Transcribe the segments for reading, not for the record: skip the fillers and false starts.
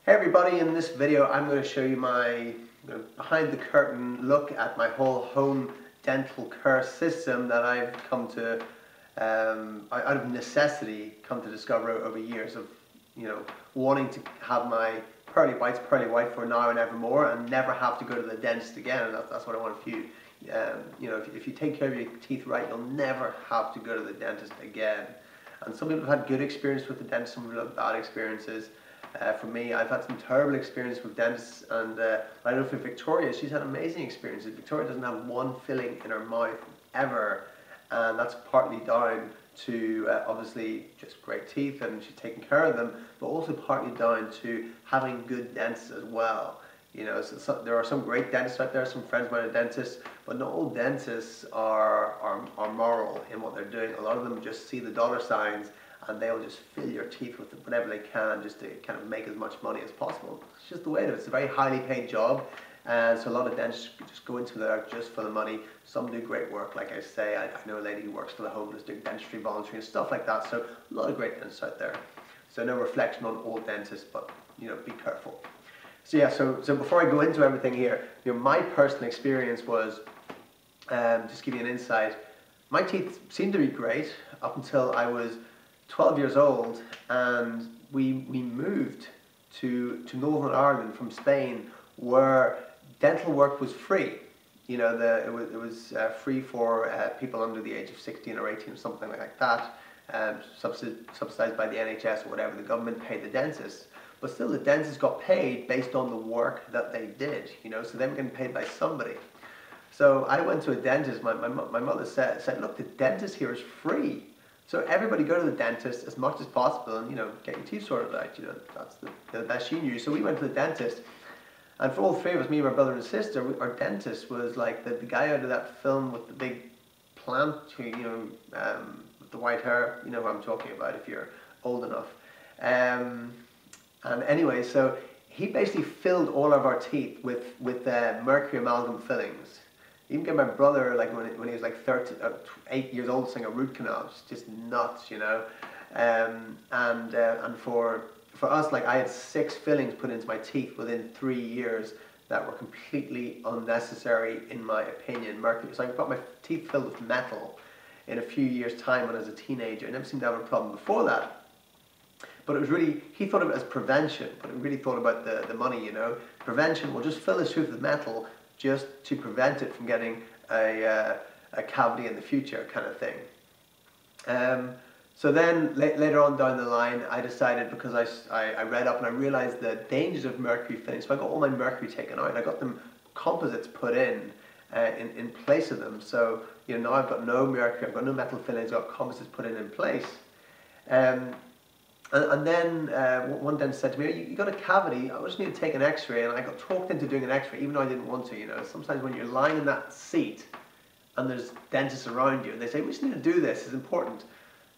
Hey everybody, in this video I'm going to show you my behind the curtain look at my whole home dental care system that I've come to, out of necessity, come to discover over years of, wanting to have my pearly whites pearly white for now and evermore and never have to go to the dentist again. That's what I want for you. If you take care of your teeth right, you'll never have to go to the dentist again. And some people have had good experience with the dentist, some people have bad experiences. For me, I've had some terrible experience with dentists, and I know for Victoria, she's had amazing experiences. Victoria doesn't have one filling in her mouth ever, and that's partly down to obviously just great teeth and she's taking care of them, but also partly down to having good dentists as well. There are some great dentists out there, some friends of mine are dentists, but not all dentists are moral in what they're doing. A lot of them just see the dollar signs and they'll just fill your teeth with whatever they can just to kind of make as much money as possible. It's just the way it is. It's a very highly paid job, and so a lot of dentists just go into there just for the money. Some do great work, like I say. I know a lady who works for the homeless doing dentistry voluntary and stuff like that, so a lot of great dentists out there. So no reflection on all dentists, but be careful. So yeah, so before I go into everything here, my personal experience was, just give you an insight, my teeth seemed to be great up until I was 12 years old, and we moved to Northern Ireland from Spain, where dental work was free. It was free for people under the age of 16 or 18 or something like that, subsidized by the NHS or whatever. The government paid the dentists, but still the dentists got paid based on the work that they did. So they were getting paid by somebody. So I went to a dentist. My mother said, look, the dentist here is free. So everybody go to the dentist as much as possible and, get your teeth sorted out. That's the best she knew. So we went to the dentist. And for all three of us, me, my brother and sister, our dentist was like the guy out of that film with the big plant, who, with the white hair. You know who I'm talking about if you're old enough. And anyway, so he basically filled all of our teeth with mercury amalgam fillings. Even get my brother, like when he was like 8 years old, saying a root canal. It's just nuts, And for us, like I had 6 fillings put into my teeth within 3 years that were completely unnecessary, in my opinion. Mercury. So I got my teeth filled with metal in a few years' time when I was a teenager. I never seemed to have a problem before that. But it was really, he thought of it as prevention, but he really thought about the money, Prevention, we'll just fill this tooth with metal just to prevent it from getting a cavity in the future, kind of thing. So then later on down the line, I decided, because I read up and I realized the dangers of mercury fillings, so I got all my mercury taken out. I got them composites put in place of them. So now I've got no mercury, I've got no metal fillings, I've got composites put in place. And then one dentist said to me, you got a cavity, I just need to take an x-ray. And I got talked into doing an x-ray even though I didn't want to. Sometimes when you're lying in that seat and there's dentists around you and they say, we just need to do this, it's important.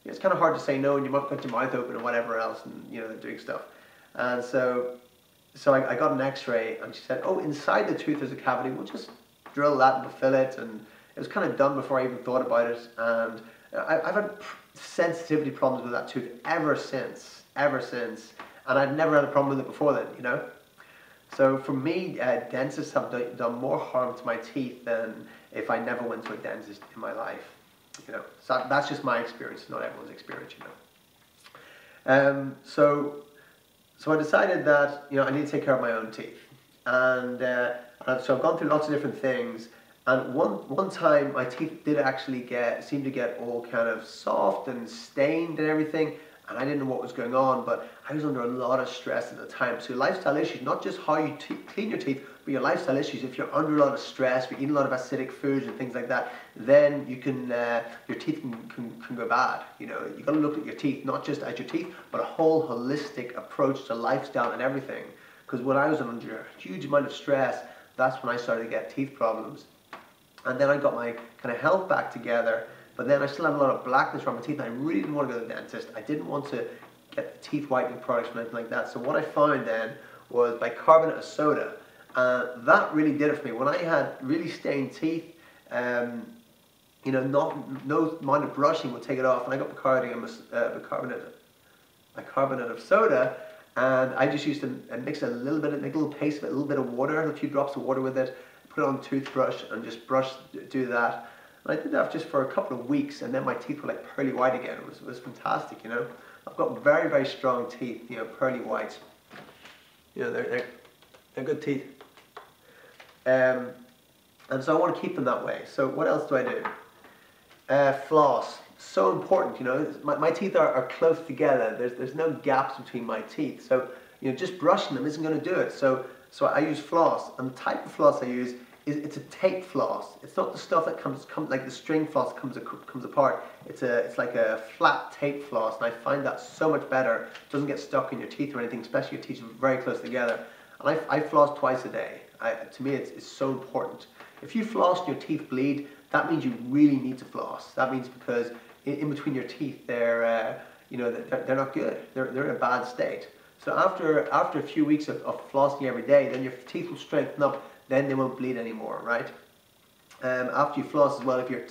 It's kind of hard to say no, and you might got your mouth open or whatever else, and they're doing stuff. And so I got an x-ray, and she said, oh, inside the tooth there's a cavity, we'll just drill that and we'll fill it. And it was kind of done before I even thought about it. And I've had sensitivity problems with that tooth ever since, and I've never had a problem with it before then, So for me, dentists have done more harm to my teeth than if I never went to a dentist in my life, So that's just my experience, not everyone's experience, So I decided that I need to take care of my own teeth, and so I've gone through lots of different things. And one time my teeth did actually seem to get all kind of soft and stained and everything, and I didn't know what was going on, but I was under a lot of stress at the time. So lifestyle issues, not just how you clean your teeth, but your lifestyle issues. If you're under a lot of stress, if you're eating a lot of acidic foods and things like that, then you can your teeth can go bad. You've got to look at your teeth, not just at your teeth, but a whole holistic approach to lifestyle and everything. Because when I was under a huge amount of stress, that's when I started to get teeth problems. And then I got my kind of health back together, but then I still have a lot of blackness around my teeth, and I really didn't want to go to the dentist. I didn't want to get the teeth whitening products or anything like that. So what I found then was bicarbonate of soda. That really did it for me. When I had really stained teeth, no amount of brushing would take it off, and I got bicarbonate of soda, and I just used to mix a little bit, make a little paste of it, a little bit of water, a few drops of water with it, put it on the toothbrush and just do that. And I did that just for a couple of weeks, and then my teeth were like pearly white again. It was fantastic, you know. I've got very, very strong teeth, you know, pearly white. You know, they're good teeth. And so I want to keep them that way. So what else do I do? Floss. So important, you know. My teeth are close together. There's no gaps between my teeth. So, you know, just brushing them isn't going to do it. So I use floss, and the type of floss I use is it's a tape floss. It's not the stuff that comes like the string floss comes apart. It's like a flat tape floss, and I find that so much better. It doesn't get stuck in your teeth or anything, especially your teeth are very close together. And I floss twice a day. To me, it's so important. If you floss and your teeth bleed, that means you really need to floss. That means because in between your teeth, they're not good. They're in a bad state. So after a few weeks of flossing every day, then your teeth will strengthen up. Then they won't bleed anymore, right? After you floss as well, if your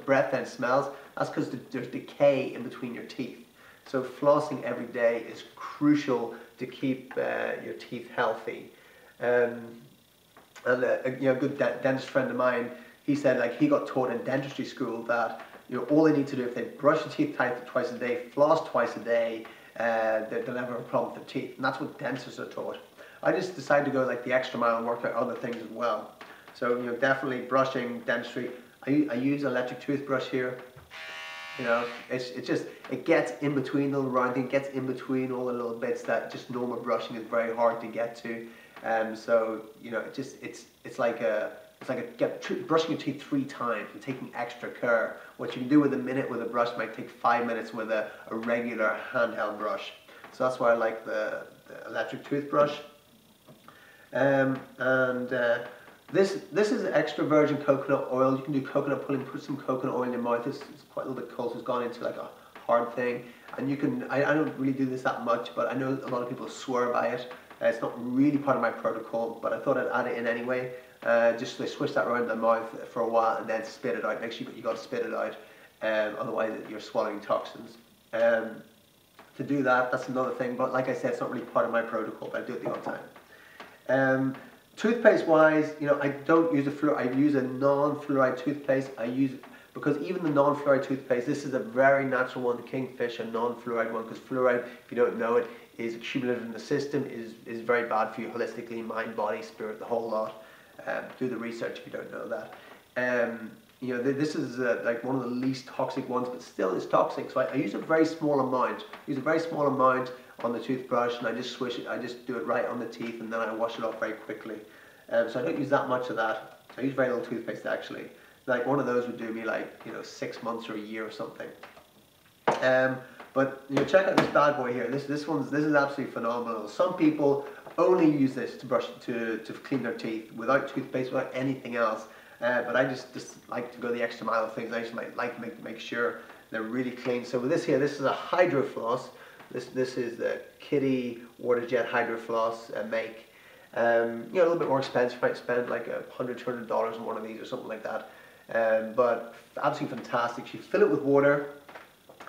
breath then smells, that's because there's decay in between your teeth. So flossing every day is crucial to keep your teeth healthy. A good dentist friend of mine, he said like he got taught in dentistry school that all they need to do if they brush their teeth twice a day, floss twice a day, they'll never have a problem with their teeth, and that's what dentists are taught. I just decided to go like the extra mile and work out other things as well. So definitely brushing, dentistry. I use electric toothbrush here. It gets in between the little round thing, gets in between all the little bits that just normal brushing is very hard to get to. It's like brushing your teeth 3 times and taking extra care. What you can do with a minute with a brush might take 5 minutes with a regular handheld brush. So that's why I like the electric toothbrush. This is extra virgin coconut oil. You can do coconut pulling, put some coconut oil in your mouth. It's quite a little bit cold, so it's gone into like a hard thing. And you can, I don't really do this that much, but I know a lot of people swear by it. It's not really part of my protocol, but I thought I'd add it in anyway. Just swish that around the mouth for a while and then spit it out. Make sure you got to spit it out, otherwise you're swallowing toxins. To do that, that's another thing. But like I said, it's not really part of my protocol, but I do it the odd time. Toothpaste wise, I don't use I use a non-fluoride toothpaste. I use because even the non-fluoride toothpaste, this is a very natural one, the Kingfisher non-fluoride one, because fluoride, if you don't know it, is accumulated in the system, is very bad for you holistically, mind, body, spirit, the whole lot. Do the research if you don't know that. This is like one of the least toxic ones, but still is toxic. So I use a very small amount. On the toothbrush, and I just swish it. I just do it right on the teeth, and then I wash it off very quickly. So I don't use that much of that. I use very little toothpaste actually. Like one of those would do me like 6 months or a year or something. But check out this bad boy here. This is absolutely phenomenal. Some people only use this to brush to clean their teeth without toothpaste, without anything else. But I just like to go the extra mile of things. I just like to make sure they're really clean. So with this here, this is a hydro floss. This is the Kitty Water Jet Hydro Floss make. A little bit more expensive. You might spend like $100, $200 on one of these or something like that. But absolutely fantastic. So you fill it with water,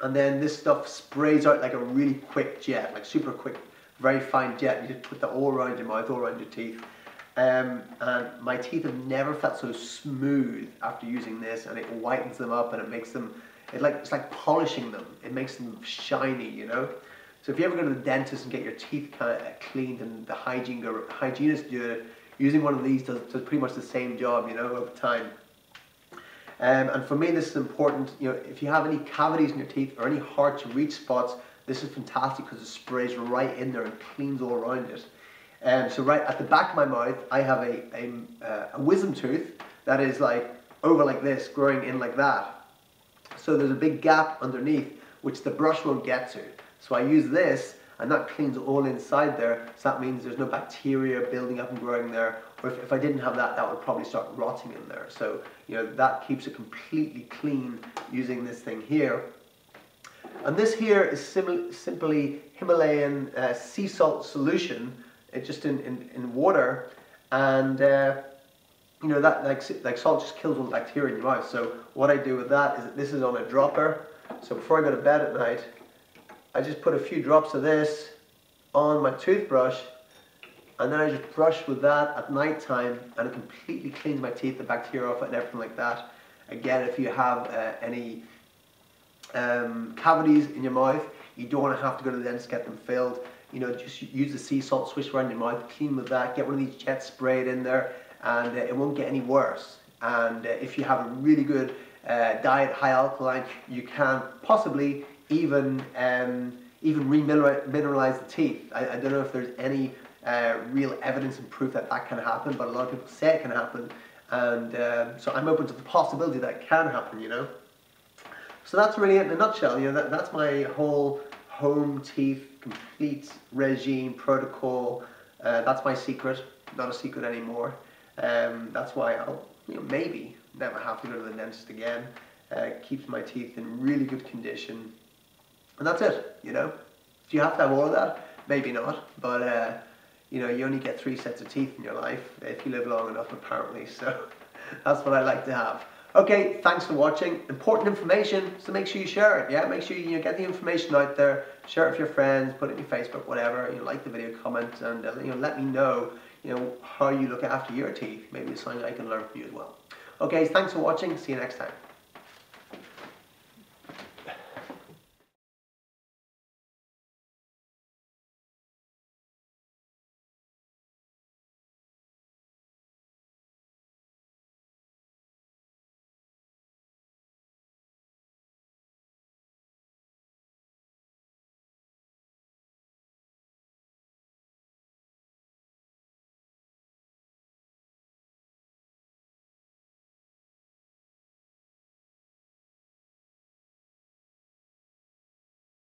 and then this stuff sprays out like a really quick jet, like super quick, very fine jet. You just put that all around your mouth, all around your teeth. And my teeth have never felt so smooth after using this, and it whitens them up, and it makes them, it's like polishing them. It makes them shiny, So if you ever go to the dentist and get your teeth kind of cleaned, and the hygienist do it, using one of these does pretty much the same job, over time. And for me, this is important. If you have any cavities in your teeth or any hard to reach spots, this is fantastic because it sprays right in there and cleans all around it. So right at the back of my mouth, I have a wisdom tooth that is like over like this, growing in like that. So there's a big gap underneath which the brush won't get to. So I use this, and that cleans all inside there. So that means there's no bacteria building up and growing there. Or if I didn't have that, that would probably start rotting in there. So that keeps it completely clean using this thing here. And this here is simply Himalayan sea salt solution. It's just in water, and that like salt just kills all the bacteria in your mouth. So what I do with that is this is on a dropper. So before I go to bed at night, I just put a few drops of this on my toothbrush, and then I just brush with that at night time, and it completely cleans my teeth, the bacteria off it and everything like that. Again, if you have any cavities in your mouth, you don't want to have to go to the dentist to get them filled. You know, just use the sea salt, swish around your mouth, clean with that, get one of these jets sprayed in there, and it won't get any worse. And if you have a really good diet, high alkaline, you can possibly even remineralize the teeth. I don't know if there's any real evidence and proof that that can happen, but a lot of people say it can happen, and so I'm open to the possibility that it can happen, you know. So that's really it in a nutshell. You know, that's my whole home teeth complete regime protocol. That's my secret, not a secret anymore. That's why I'll, you know, maybe never have to go to the dentist again. Keeps my teeth in really good condition, and that's it. You know, do you have to have all of that? Maybe not, but you know, you only get 3 sets of teeth in your life if you live long enough, apparently. So that's what I like to have. Okay, thanks for watching. Important information, so make sure you share it. Yeah, make sure you get the information out there. Share it with your friends, put it in your Facebook, whatever. You know, like the video, comment, and you know, let me know, you know, how you look after your teeth. Maybe it's something I can learn from you as well. Okay, thanks for watching. See you next time.